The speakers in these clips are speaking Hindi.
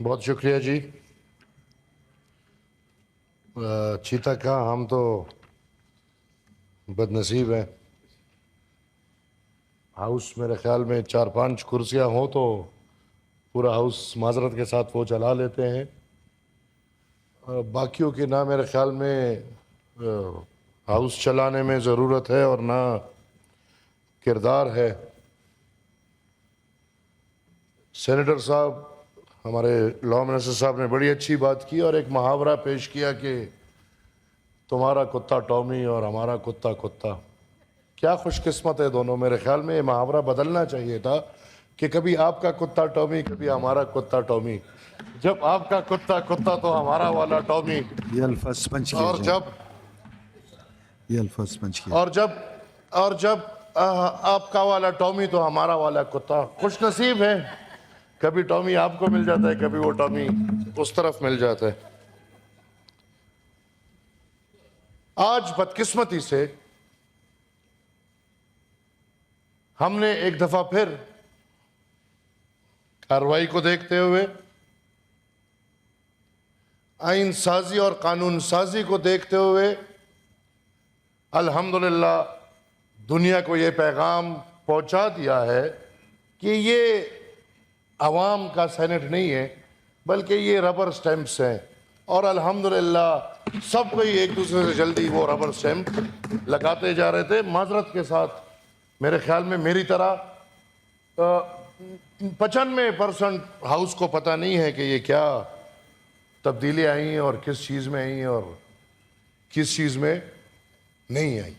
बहुत शुक्रिया जी। चीता का हम तो बदनसीब हैं। हाउस मेरे ख्याल में 4-5 कुर्सियां हो तो पूरा हाउस माजरत के साथ वो चला लेते हैं। बाकियों की ना मेरे ख्याल में हाउस चलाने में ज़रूरत है और ना किरदार है। सेनेटर साहब, हमारे लॉ मिनिस्टर साहब ने बड़ी अच्छी बात की और एक मुहावरा पेश किया कि तुम्हारा कुत्ता टॉमी और हमारा कुत्ता कुत्ता। क्या खुशकिस्मत है दोनों। मेरे ख्याल में ये मुहावरा बदलना चाहिए था कि कभी आपका कुत्ता टॉमी, कभी हमारा कुत्ता टॉमी। जब आपका कुत्ता कुत्ता तो हमारा वाला टॉमी। ये अल्फाज पंच किया और जाए। जब ये अल्फाज पंच किया। और जब आपका वाला टॉमी तो हमारा वाला कुत्ता। खुश नसीब है, कभी टॉमी आपको मिल जाता है, कभी वो टॉमी उस तरफ मिल जाता है। आज बदकिस्मती से हमने एक दफा फिर कार्रवाई को देखते हुए, आइन साजी और कानून साजी को देखते हुए अल्हम्दुलिल्लाह दुनिया को ये पैगाम पहुंचा दिया है कि ये अवाम का सेनेट नहीं है, बल्कि ये रबर स्टैंप्स हैं। और अल्हम्दुलिल्लाह सब कोई एक दूसरे से जल्दी वो रबर स्टैंप लगाते जा रहे थे। माजरत के साथ मेरे ख्याल में मेरी तरह 95% हाउस को पता नहीं है कि ये क्या तब्दीली आई हैं और किस चीज़ में आई और किस चीज़ में नहीं आई।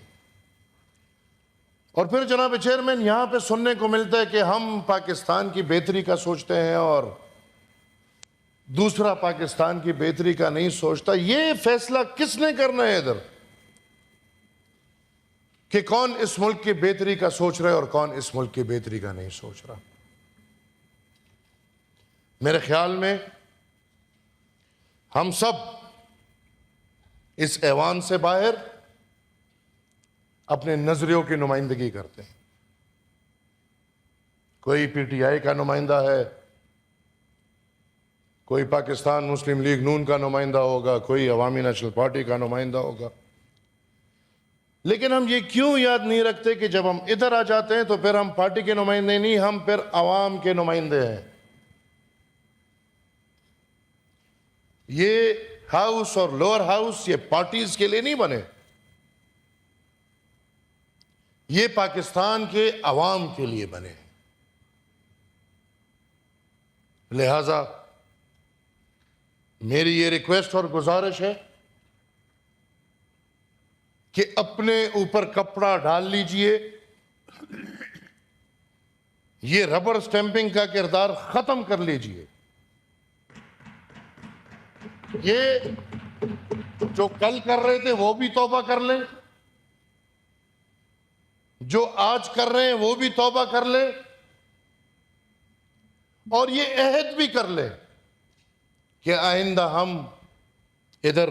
और फिर जनाब चेयरमैन, यहाँ पे सुनने को मिलता है कि हम पाकिस्तान की बेहतरी का सोचते हैं और दूसरा पाकिस्तान की बेहतरी का नहीं सोचता। ये फैसला किसने करना है इधर कि कौन इस मुल्क की बेहतरी का सोच रहा है और कौन इस मुल्क की बेहतरी का नहीं सोच रहा। मेरे ख्याल में हम सब इस ऐवान से बाहर अपने नजरियों की नुमाइंदगी करते हैं। कोई पीटीआई का नुमाइंदा है, कोई पाकिस्तान मुस्लिम लीग नून का नुमाइंदा होगा, कोई अवामी नेशनल पार्टी का नुमाइंदा होगा। लेकिन हम ये क्यों याद नहीं रखते कि जब हम इधर आ जाते हैं तो फिर हम पार्टी के नुमाइंदे नहीं, हम फिर अवाम के नुमाइंदे हैं। ये हाउस और लोअर हाउस ये पार्टीज के लिए नहीं बने, ये पाकिस्तान के अवाम के लिए बने। लिहाजा मेरी ये रिक्वेस्ट और गुजारिश है कि अपने ऊपर कपड़ा डाल लीजिए। ये रबर स्टैंपिंग का किरदार खत्म कर लीजिए। ये जो कल कर रहे थे वो भी तौबा कर लें, जो आज कर रहे हैं वो भी तौबा कर ले और ये अहद भी कर ले कि आइंदा हम इधर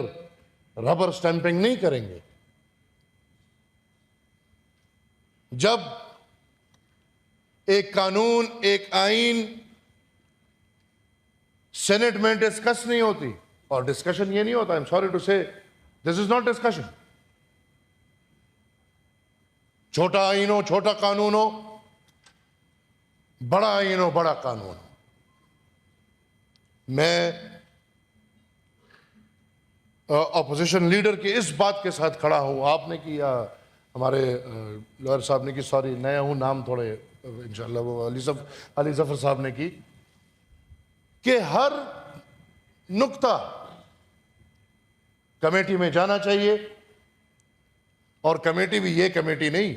रबर स्टैंपिंग नहीं करेंगे। जब एक कानून, एक आइन सेनेट में डिस्कस नहीं होती, और डिस्कशन ये नहीं होता, आई एम सॉरी टू से, दिस इज नॉट डिस्कशन। छोटा आइन हो, छोटा कानून हो, बड़ा आइन हो, बड़ा कानून हो। मैं ऑपोजिशन लीडर की इस बात के साथ खड़ा हूं, आपने की या हमारे लॉयर साहब ने की, सॉरी नया हूं नाम थोड़े, इंशाल्लाह वो अली जफर साहब ने की, कि हर नुक्ता कमेटी में जाना चाहिए। और कमेटी भी ये कमेटी नहीं,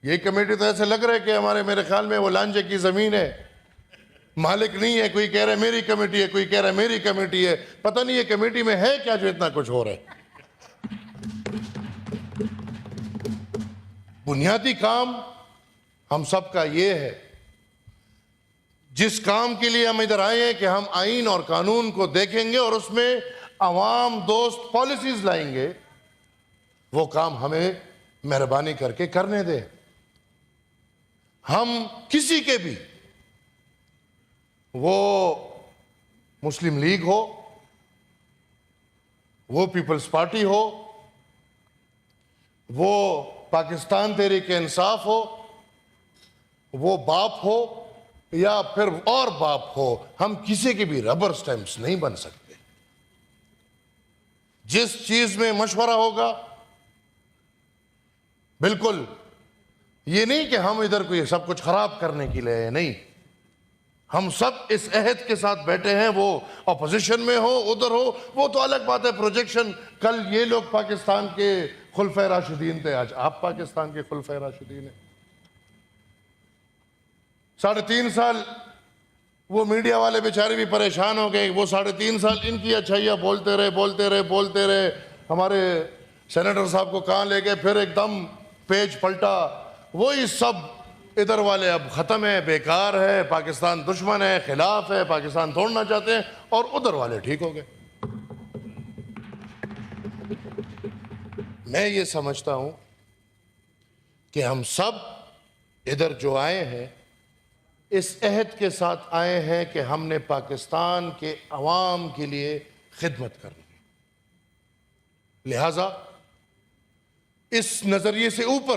ये कमेटी तो ऐसे लग रहा है कि हमारे, मेरे ख्याल में वो लांजे की जमीन है, मालिक नहीं है। कोई कह रहा है मेरी कमेटी है, कोई कह रहा है मेरी कमेटी है। पता नहीं ये कमेटी में है क्या जो इतना कुछ हो रहा है। बुनियादी काम हम सबका ये है, जिस काम के लिए हम इधर आए हैं कि हम आइन और कानून को देखेंगे और उसमें अवाम दोस्त पॉलिसीज लाएंगे, वो काम हमें मेहरबानी करके करने दें। हम किसी के भी वो मुस्लिम लीग हो, वो पीपल्स पार्टी हो, वो पाकिस्तान तहरीक इंसाफ हो, वो बाप हो या फिर और बाप हो, हम किसी के भी रबर स्टैंप्स नहीं बन सकते। जिस चीज में मशवरा होगा, बिल्कुल ये नहीं कि हम इधर को ये सब कुछ खराब करने के लिए, नहीं, हम सब इस अहद के साथ बैठे हैं। वो अपोजिशन में हो, उधर हो, वो तो अलग बात है, प्रोजेक्शन। कल ये लोग पाकिस्तान के खुलफाए राशिदीन थे, आज आप पाकिस्तान के खुलफाए राशिदीन हैं। 3.5 साल वो मीडिया वाले बेचारे भी परेशान हो गए। वो 3.5 साल इनकी अच्छाइयाँ बोलते रहे। हमारे सेनेटर साहब को कहाँ ले गए, फिर एकदम पेज पलटा। वही सब इधर वाले अब खत्म है, बेकार है, पाकिस्तान दुश्मन है, खिलाफ है, पाकिस्तान तोड़ना चाहते हैं, और उधर वाले ठीक हो गए। मैं ये समझता हूं कि हम सब इधर जो आए हैं, इस अहद के साथ आए हैं कि हमने पाकिस्तान के अवाम के लिए खिदमत करनी है। लिहाजा इस नजरिए से ऊपर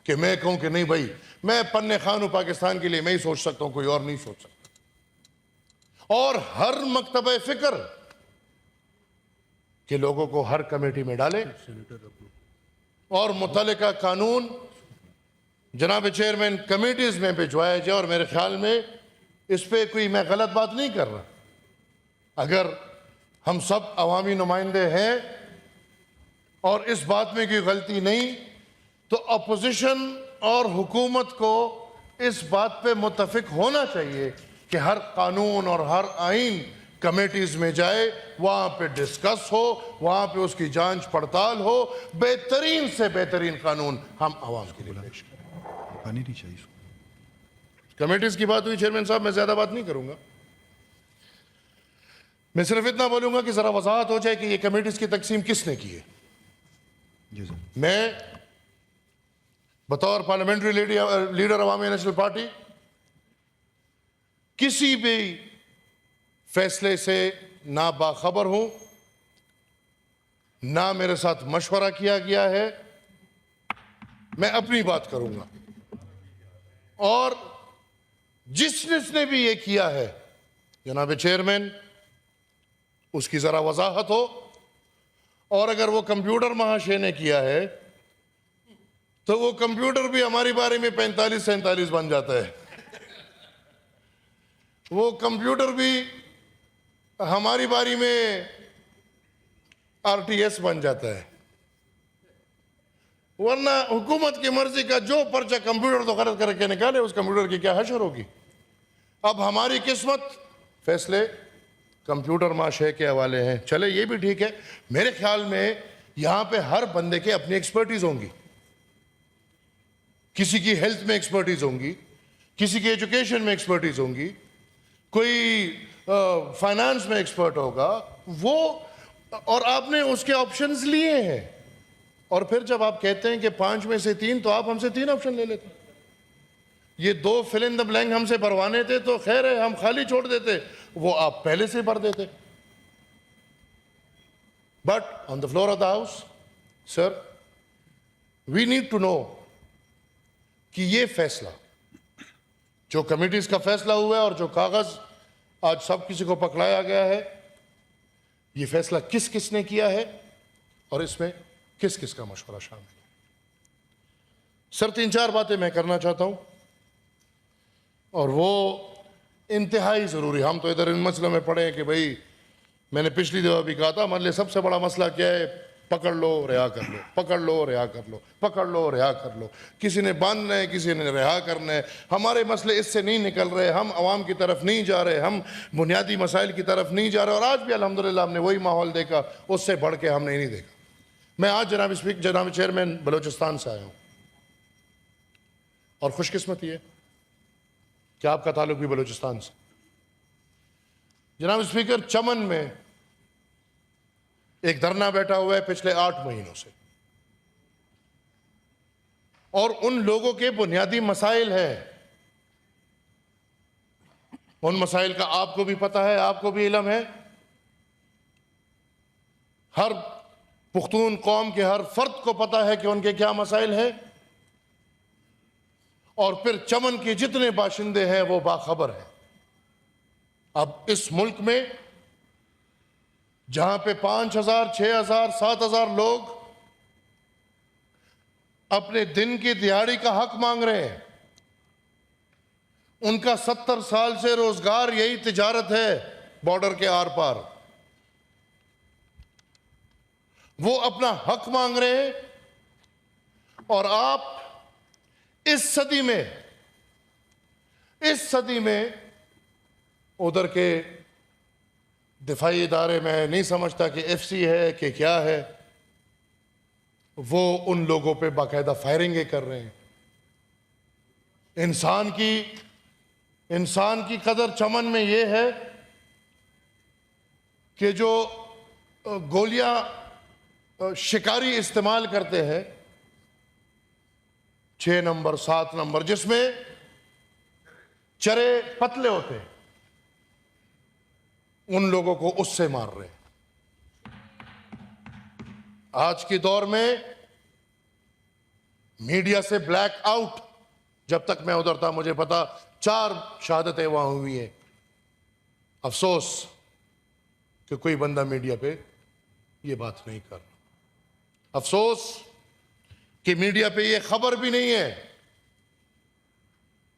कि मैं कहूं कि नहीं भाई मैं पन्ने खान हूं पाकिस्तान के लिए, मैं ही सोच सकता हूं, कोई और नहीं सोच सकता, और हर मकतबे फिक्र के लोगों को हर कमेटी में डाले और मुतल्लिका कानून जनाब चेयरमैन कमेटीज में भिजवाया जाए। और मेरे ख्याल में इस पे कोई मैं गलत बात नहीं कर रहा। अगर हम सब अवामी नुमाइंदे हैं और इस बात में कोई गलती नहीं, तो अपोजिशन और हुकूमत को इस बात पे मुत्तफिक होना चाहिए कि हर कानून और हर आइन कमेटीज में जाए, वहां पे डिस्कस हो, वहां पे उसकी जांच पड़ताल हो, बेहतरीन से बेहतरीन कानून हम आवाम के लिए पेश करें। पानी नहीं चाहिए। कमेटीज की बात हुई चेयरमैन साहब, मैं ज्यादा बात नहीं करूंगा। मैं सिर्फ इतना बोलूंगा कि जरा वजाहत हो जाए कि ये कमेटीज की तकसीम किसने की है। जी सर। मैं बतौर पार्लियामेंट्री लीडर अवामी नेशनल पार्टी किसी भी फैसले से ना बाखबर हूं, ना मेरे साथ मशवरा किया गया है। मैं अपनी बात करूंगा, और जिसने भी ये किया है जनाब चेयरमैन, उसकी जरा वजाहत हो। और अगर वो कंप्यूटर महाशय ने किया है तो वो कंप्यूटर भी हमारी बारी में 45-47 बन जाता है। वो कंप्यूटर भी हमारी बारी में RTS बन जाता है। वरना हुकूमत की मर्जी का जो पर्चा कंप्यूटर तो खरीद करके निकाले, उस कंप्यूटर की क्या हशर होगी। अब हमारी किस्मत, फैसले कंप्यूटर महाशय के हवाले हैं। चले ये भी ठीक है। मेरे ख्याल में यहां पे हर बंदे के अपनी एक्सपर्टीज होंगी। किसी की हेल्थ में एक्सपर्टीज होंगी, किसी की एजुकेशन में एक्सपर्टीज होंगी, कोई फाइनेंस में एक्सपर्ट होगा, वो, और आपने उसके ऑप्शंस लिए हैं। और फिर जब आप कहते हैं कि 5 में से 3, तो आप हमसे 3 ऑप्शन ले लेते। ये 2 फिल इन द ब्लैंक हमसे भरवाने थे तो खैर है, हम खाली छोड़ देते, वो आप पहले से भर देते। But on the floor of the house sir, we need to know कि ये फैसला जो कमिटीज का फैसला हुआ है और जो कागज आज सब किसी को पकड़ाया गया है, ये फैसला किस किस ने किया है और इसमें किस किस का मशवरा शामिल है। सर 3-4 बातें मैं करना चाहता हूं, और वो इंतहाई ज़रूरी। हम तो इधर इन मसलों में पड़े हैं कि भाई, मैंने पिछली दफ़ा भी कहा था, हमारे लिए सबसे बड़ा मसला क्या है, पकड़ लो रिहा कर लो, पकड़ लो रिहा कर लो, पकड़ लो रिहा कर लो। किसी ने बांधना है, किसी ने रिहा करना है। हमारे मसले इससे नहीं निकल रहे, हम आवाम की तरफ नहीं जा रहे, हम बुनियादी मसाइल की तरफ नहीं जा रहे। और आज भी अल्हम्दुलिल्लाह हमने वही माहौल देखा, उससे बढ़ के हमने नहीं देखा। मैं आज जनाब चेयरमैन बलूचिस्तान से आया हूँ, और खुशकिस्मती है कि आपका ताल्लुक भी बलूचिस्तान से। जनाब स्पीकर, चमन में एक धरना बैठा हुआ है पिछले 8 महीनों से, और उन लोगों के बुनियादी मसाइल हैं उन मसाइल का आपको भी पता है, आपको भी इल्म है। हर पुख्तून कौम के हर फर्द को पता है कि उनके क्या मसाइल हैं, और फिर चमन के जितने बाशिंदे हैं वो बाखबर हैं। अब इस मुल्क में जहां पे 5,000, 6,000, 7,000 लोग अपने दिन की दिहाड़ी का हक मांग रहे हैं, उनका 70 साल से रोजगार यही तिजारत है बॉर्डर के आर पार, वो अपना हक मांग रहे हैं। और आप इस सदी में उधर के दिफाई इदारे में नहीं समझता कि एफसी है कि क्या है, वो उन लोगों पे बाकायदा फायरिंगें कर रहे हैं। इंसान की कदर चमन में ये है कि जो गोलियां शिकारी इस्तेमाल करते हैं 6 नंबर 7 नंबर, जिसमें चरे पतले होते हैं, उन लोगों को उससे मार रहे हैं। आज के दौर में मीडिया से ब्लैक आउट, जब तक मैं उधर था मुझे पता 4 शहादतें वहां हुई हैं। अफसोस कि कोई बंदा मीडिया पे ये बात नहीं कर रहा। अफसोस कि मीडिया पे ये खबर भी नहीं है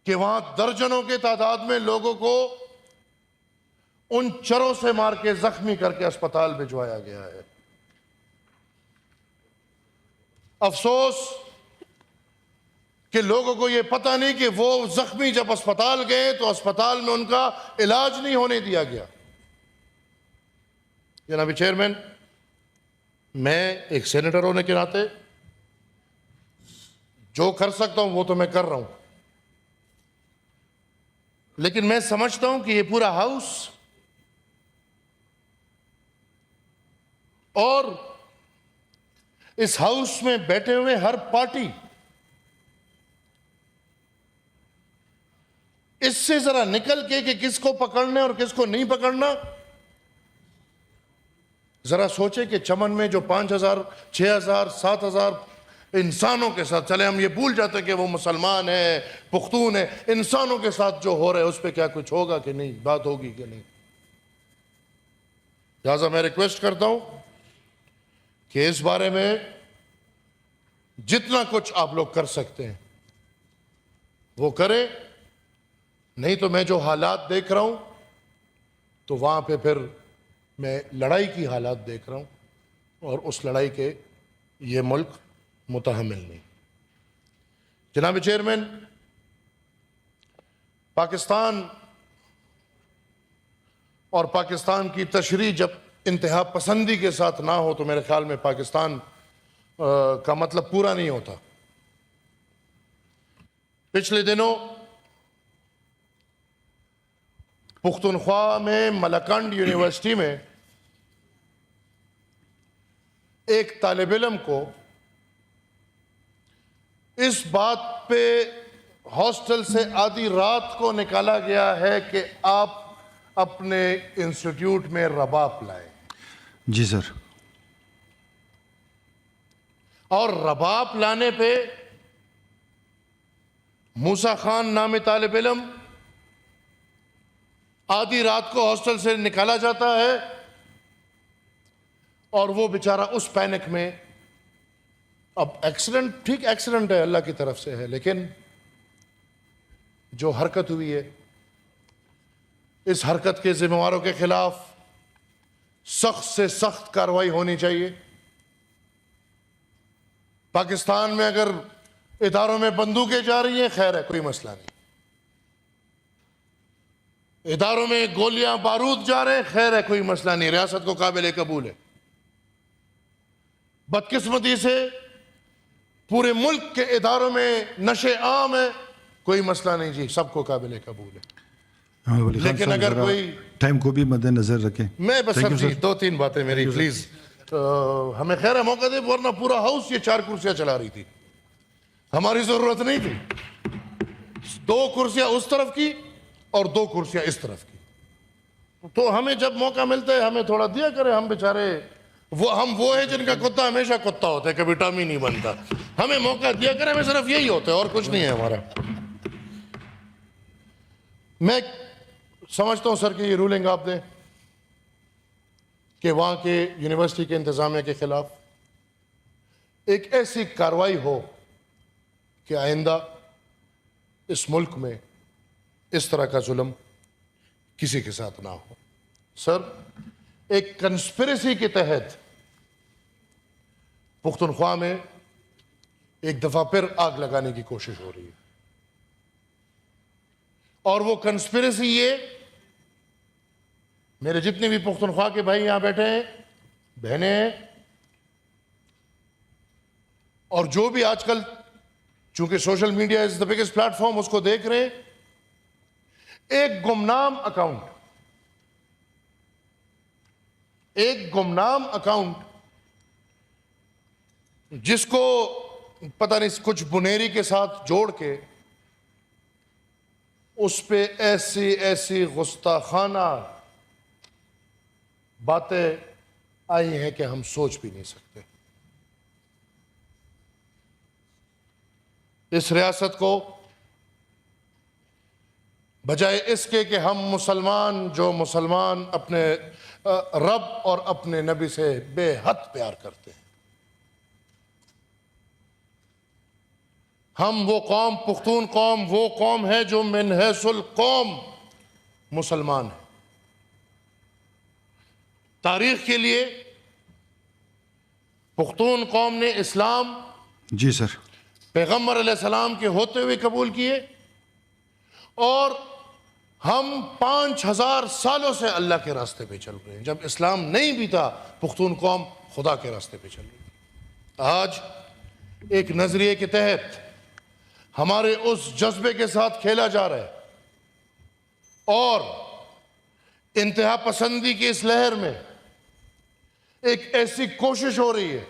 कि वहां दर्जनों के तादाद में लोगों को उन चरों से मार के जख्मी करके अस्पताल भिजवाया गया है। अफसोस कि लोगों को यह पता नहीं कि वो जख्मी जब अस्पताल गए तो अस्पताल में उनका इलाज नहीं होने दिया गया। जनाब चेयरमैन, मैं एक सेनेटर होने के नाते जो कर सकता हूं वो तो मैं कर रहा हूं, लेकिन मैं समझता हूं कि ये पूरा हाउस और इस हाउस में बैठे हुए हर पार्टी इससे जरा निकल के कि किसको पकड़ना और किसको नहीं पकड़ना, जरा सोचे कि चमन में जो 5,000, 6,000, 7,000 इंसानों के साथ, चले हम ये भूल जाते हैं कि वो मुसलमान है, पुख्तून है, इंसानों के साथ जो हो रहा है उस पर क्या कुछ होगा कि नहीं, बात होगी कि नहीं। लिहाजा मैं रिक्वेस्ट करता हूं कि इस बारे में जितना कुछ आप लोग कर सकते हैं वो करें, नहीं तो मैं जो हालात देख रहा हूं तो वहां पे फिर मैं लड़ाई की हालात देख रहा हूं, और उस लड़ाई के ये मुल्क मुतहम्मिल नहीं। जनाब चेयरमैन, पाकिस्तान और पाकिस्तान की तशरीह जब इंतहा पसंदी के साथ ना हो तो मेरे ख्याल में पाकिस्तान का मतलब पूरा नहीं होता। पिछले दिनों पुख्तनख्वा में मलकंड यूनिवर्सिटी में एक तालिब इल्म को इस बात पे हॉस्टल से आधी रात को निकाला गया है कि आप अपने इंस्टीट्यूट में रबाब लाए। जी सर। और रबाब लाने पे मूसा खान नामी तालिब इल्म आधी रात को हॉस्टल से निकाला जाता है, और वो बेचारा उस पैनिक में, अब एक्सीडेंट, ठीक एक्सीडेंट है, अल्लाह की तरफ से है, लेकिन जो हरकत हुई है, इस हरकत के जिम्मेवारों के खिलाफ सख्त से सख्त कार्रवाई होनी चाहिए। पाकिस्तान में अगर इदारों में बंदूकें जा रही हैं, खैर है, कोई मसला नहीं। इदारों में गोलियां बारूद जा रहे हैं, खैर है, कोई मसला नहीं, रियासत को काबिल कबूल है। बदकिस्मती से पूरे मुल्क के इदारों में नशे आम है, कोई मसला नहीं जी, सबको काबिल कबूल है। लेकिन अगर कोई टाइम को भी मद्देनजर रखें। मैं बस सर जी 2-3 बातें मेरी प्लीज, हमें खैर है मौका दे, वरना पूरा हाउस ये 4 कुर्सियां चला रही थी, हमारी जरूरत नहीं थी। 2 कुर्सियां उस तरफ की और 2 कुर्सियां इस तरफ की। तो हमें जब मौका मिलता है हमें थोड़ा दिया करें, हम बेचारे हम वो है जिनका कुत्ता हमेशा कुत्ता होता है, कभी टॉमी नहीं बनता। हमें मौका दिया करें, हमें सिर्फ यही होता है और कुछ नहीं है हमारा। मैं समझता हूं सर कि ये रूलिंग आप दें कि वहां के यूनिवर्सिटी के इंतजामिया के खिलाफ एक ऐसी कार्रवाई हो कि आइंदा इस मुल्क में इस तरह का जुल्म किसी के साथ ना हो। सर, एक कंस्पिरेसी के तहत पुख्तनख्वा में एक दफा फिर आग लगाने की कोशिश हो रही है, और वो कंस्पिरेसी ये, मेरे जितने भी पुख्तनख्वा के भाई यहां बैठे हैं, बहनें हैं, और जो भी आजकल चूंकि social media is the biggest platform उसको देख रहे हैं, एक गुमनाम अकाउंट जिसको पता नहीं कुछ बुनेरी के साथ जोड़ के उस पे ऐसी ऐसी गुस्ताखाना बातें आई हैं कि हम सोच भी नहीं सकते। इस रियासत को बजाय इसके कि हम मुसलमान अपने रब और अपने नबी से बेहद प्यार करते हैं, हम वो कौम, पुख्तून कौम, वो कौम है जो मिनहसुल कौम मुसलमान है। तारीख के लिए पुख्तून कौम ने इस्लाम जी सर पैगम्बर अलैहिस्सलाम के होते हुए कबूल किए, और हम 5000 सालों से अल्लाह के रास्ते पे चल रहे हैं। जब इस्लाम नहीं भी था, पुख्तून कौम खुदा के रास्ते पे चल रही है। आज एक नजरिए के तहत हमारे उस जज्बे के साथ खेला जा रहा है, और इंतहा पसंदी की इस लहर में एक ऐसी कोशिश हो रही है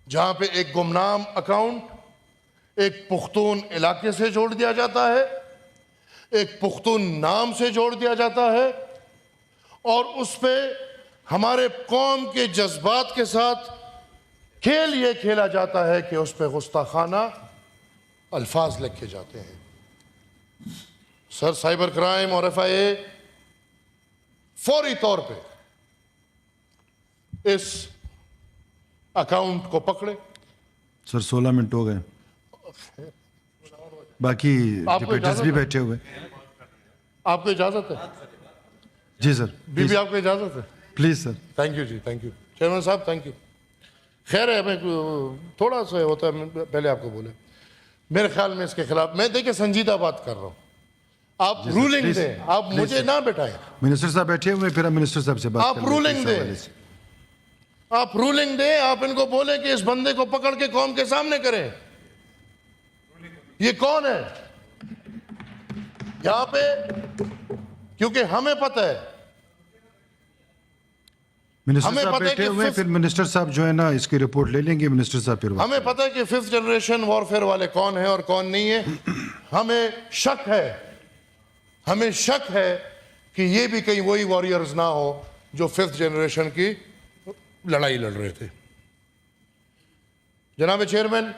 जहां पे एक गुमनाम अकाउंट एक पुख्तून इलाके से जोड़ दिया जाता है, एक पुख्तून नाम से जोड़ दिया जाता है, और उस पे हमारे कौम के जज्बात के साथ खेल ये खेला जाता है कि उस पे गुस्ताखाना अल्फाज लिखे जाते हैं। सर, साइबर क्राइम और FIA फौरी तौर पे इस अकाउंट को पकड़े। सर 16 मिनट हो गए, बाकी डिबेटर्स भी बैठे हुए। आपको इजाजत है? जी सर, बीबी आपको इजाजत है? Please sir. थैंक यू जी, थैंक यू चेयरमैन साहब, थैंक यू। खैर है, मैं थोड़ा सा होता है, पहले आपको बोले, मेरे ख्याल में इसके खिलाफ मैं देखिए संजीदा बात कर रहा हूं, आप रूलिंग दें, आप मुझे ना बैठाएं। मिनिस्टर साहब बैठे हुए, फिर हम मिनिस्टर साहब से बात आप रूलिंग दें, आप रूलिंग दें, आप इनको बोले कि इस बंदे को पकड़ के कौम के सामने करें। ये कौन है यहां पे? क्योंकि हमें पता है, मिनिस्टर हमें साहब पता है बैठे कि हुए, फिर मिनिस्टर साहब जो है ना इसकी रिपोर्ट ले लेंगे, मिनिस्टर साहब फिर हमें पता है कि 5th जनरेशन वॉरफेयर वाले कौन है और कौन नहीं है। हमें शक है कि ये भी कहीं वही वॉरियर्स ना हो जो 5th जनरेशन की लड़ाई लड़ रहे थे। जनाब चेयरमैन,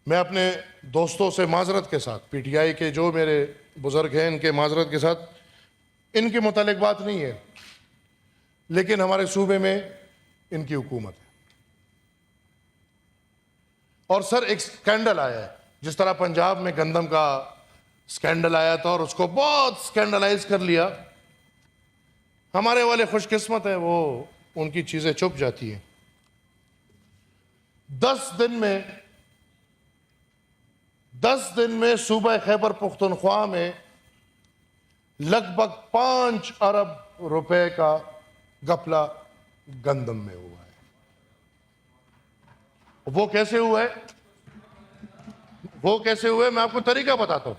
मैं अपने दोस्तों से माजरत के साथ, PTI के जो मेरे बुजुर्ग हैं इनके माजरत के साथ, इनके मुतालिक बात नहीं है, लेकिन हमारे सूबे में इनकी हुकूमत है। और सर, एक स्कैंडल आया है, जिस तरह पंजाब में गंदम का स्कैंडल आया था और उसको बहुत स्कैंडलाइज कर लिया। हमारे वाले खुशकिस्मत है, वो उनकी चीजें चुप जाती हैं। 10 दिन में सूबा खैबर पुख्तनख्वा में लगभग 5 अरब रुपए का गफला गंदम में हुआ है। वो कैसे हुआ है? मैं आपको तरीका बताता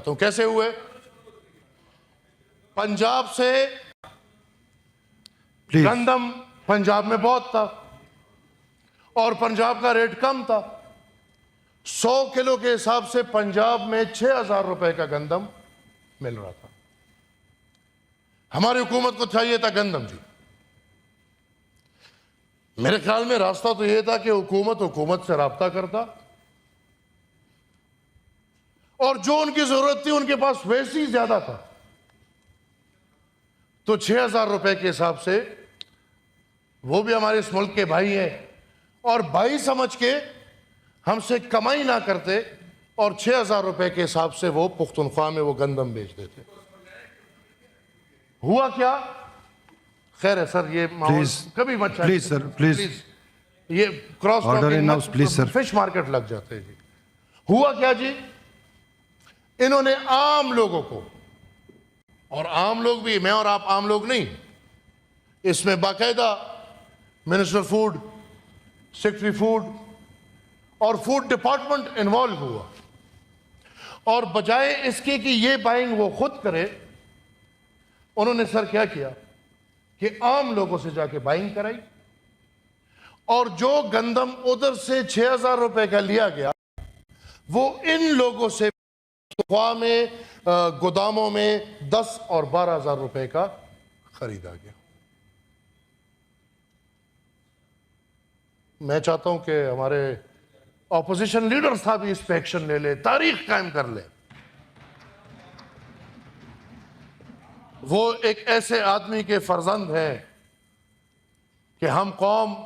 हूं कैसे हुए। पंजाब से गंदम पंजाब में बहुत था और पंजाब का रेट कम था, 100 किलो के हिसाब से पंजाब में 6,000 रुपए का गंदम मिल रहा था। हमारी हुकूमत को चाहिए था गंदम जी। मेरे ख्याल में रास्ता तो यह था कि हुकूमत से राब्ता करता और जो उनकी जरूरत थी उनके पास वैसे ही ज्यादा था, तो 6,000 रुपए के हिसाब से वो भी हमारे इस मुल्क के भाई हैं और भाई समझ के हमसे कमाई ना करते और 6,000 रुपए के हिसाब से वो पुख्तनख्वा में वो गंदम बेच देते। हुआ क्या? खैर है सर, ये माहौल कभी मत चाहिए। प्लीज सर, प्लीज ये cross order in house please sir. Fish market लग जाते हैं जी। हुआ क्या जी, इन्होंने आम लोगों को, और आम लोग भी, मैं और आप आम लोग नहीं, इसमें बाकायदा मिनिस्टर फूड, सेक्रेटरी फूड और फूड डिपार्टमेंट इन्वॉल्व हुआ, और बजाय इसके कि ये बाइंग वो खुद करे, उन्होंने सर क्या किया कि आम लोगों से जाके बाइंग कराई और जो गंदम उधर से 6,000 रुपए का लिया गया वो इन लोगों से ख्वा में गोदामों में 10 और 12,000 रुपए का खरीदा गया। मैं चाहता हूं कि हमारे ऑपोजिशन लीडर साहब इस पे एक्शन ले ले, तारीख कायम कर ले। वो एक ऐसे आदमी के फर्जंद हैं कि हम कौम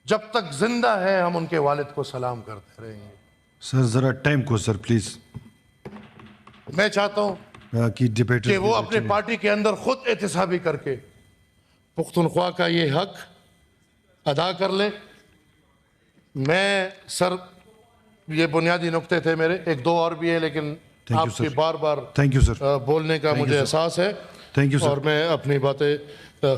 जब तक जिंदा है हम उनके वालिद को सलाम करते रहेंगे। सर जरा टाइम को सर प्लीज, मैं चाहता हूं कि डिबेट कि वो अपने पार्टी के अंदर खुद एहतसाबी करके पुख्तनख्वा का ये हक अदा कर ले। मैं सर, ये बुनियादी नुक्ते थे मेरे, एक दो और भी है लेकिन आपकी बार बार थैंक यू सर बोलने का मुझे एहसास है। Thank you sir. और मैं अपनी बातें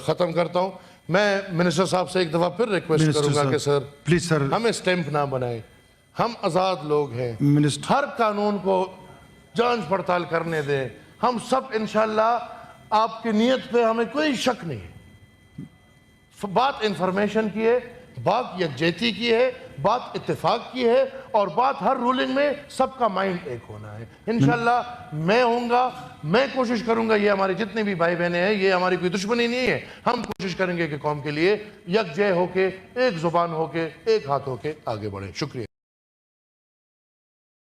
खत्म करता हूं। मैं मिनिस्टर साहब से एक दफा फिर रिक्वेस्ट करूंगा कि सर प्लीज सर, हमें स्टैंप ना बनाए, हम आजाद लोग हैं, मिनिस्टर हर कानून को जांच पड़ताल करने दें। हम सब इंशाल्लाह, आपकी नीयत पे हमें कोई शक नहीं है। बात इंफॉर्मेशन की है, बात यकजहती की है, बात इत्तेफाक की है और बात हर रूलिंग में सबका माइंड एक होना है। इंशाल्लाह मैं होऊंगा, मैं कोशिश करूंगा, ये हमारे जितने भी भाई बहनें हैं, ये हमारी कोई दुश्मनी नहीं है, हम कोशिश करेंगे कि कौम के लिए यकजह होके, एक जुबान होके, एक हाथ होके आगे बढ़े। शुक्रिया।